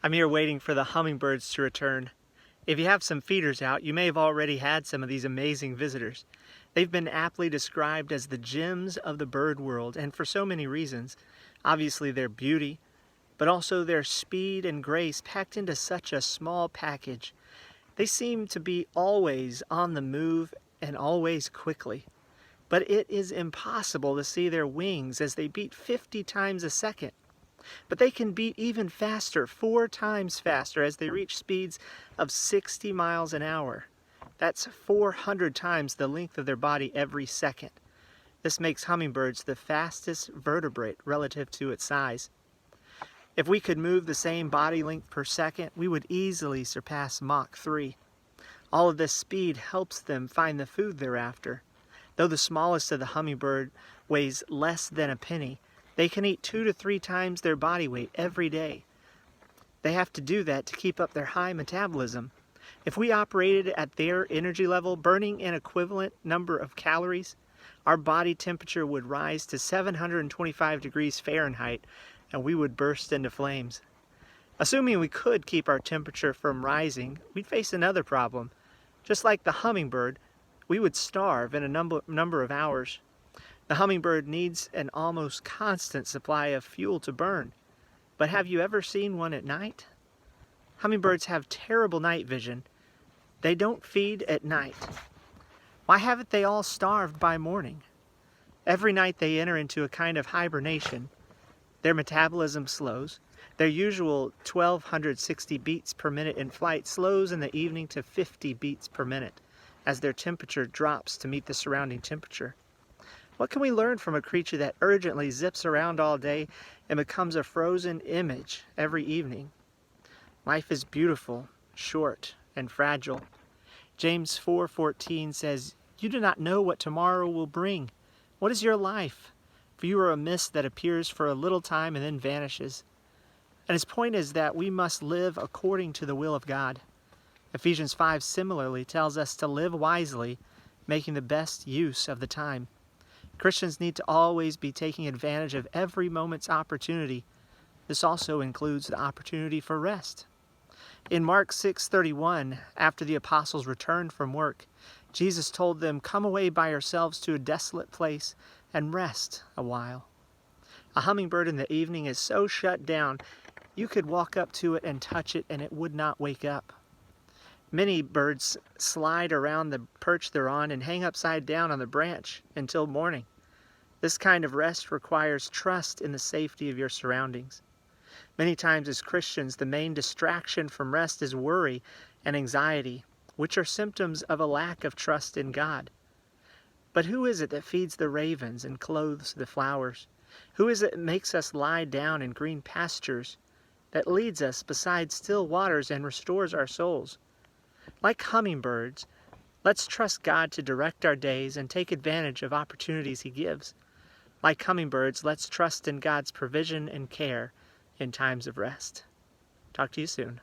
I'm here waiting for the hummingbirds to return. If you have some feeders out, you may have already had some of these amazing visitors. They've been aptly described as the gems of the bird world, and for so many reasons. Obviously their beauty, but also their speed and grace packed into such a small package. They seem to be always on the move and always quickly. But it is impossible to see their wings as they beat 50 times a second. But they can beat even faster, 4 times faster, as they reach speeds of 60 miles an hour. That's 400 times the length of their body every second. This makes hummingbirds the fastest vertebrate relative to its size. If we could move the same body length per second, we would easily surpass Mach 3. All of this speed helps them find the food they're after. Though the smallest of the hummingbird weighs less than a penny, they can eat 2 to 3 times their body weight every day. They have to do that to keep up their high metabolism. If we operated at their energy level, burning an equivalent number of calories, our body temperature would rise to 725 degrees Fahrenheit, and we would burst into flames. Assuming we could keep our temperature from rising, we'd face another problem. Just like the hummingbird, we would starve in a number of hours. The hummingbird needs an almost constant supply of fuel to burn. But have you ever seen one at night? Hummingbirds have terrible night vision. They don't feed at night. Why haven't they all starved by morning? Every night they enter into a kind of hibernation. Their metabolism slows. Their usual 1,260 beats per minute in flight slows in the evening to 50 beats per minute as their temperature drops to meet the surrounding temperature. What can we learn from a creature that urgently zips around all day and becomes a frozen image every evening? Life is beautiful, short, and fragile. James 4:14 says, "You do not know what tomorrow will bring. What is your life? For you are a mist that appears for a little time and then vanishes." And his point is that we must live according to the will of God. Ephesians 5 similarly tells us to live wisely, making the best use of the time. Christians need to always be taking advantage of every moment's opportunity. This also includes the opportunity for rest. In Mark 6:31, after the apostles returned from work, Jesus told them, "Come away by yourselves to a desolate place and rest a while." A hummingbird in the evening is so shut down, you could walk up to it and touch it and it would not wake up. Many birds slide around the perch they're on and hang upside down on the branch until morning. This kind of rest requires trust in the safety of your surroundings. Many times as Christians, the main distraction from rest is worry and anxiety, which are symptoms of a lack of trust in God. But who is it that feeds the ravens and clothes the flowers? Who is it that makes us lie down in green pastures, that leads us beside still waters and restores our souls? Like hummingbirds, let's trust God to direct our days and take advantage of opportunities He gives. Like hummingbirds, let's trust in God's provision and care in times of rest. Talk to you soon.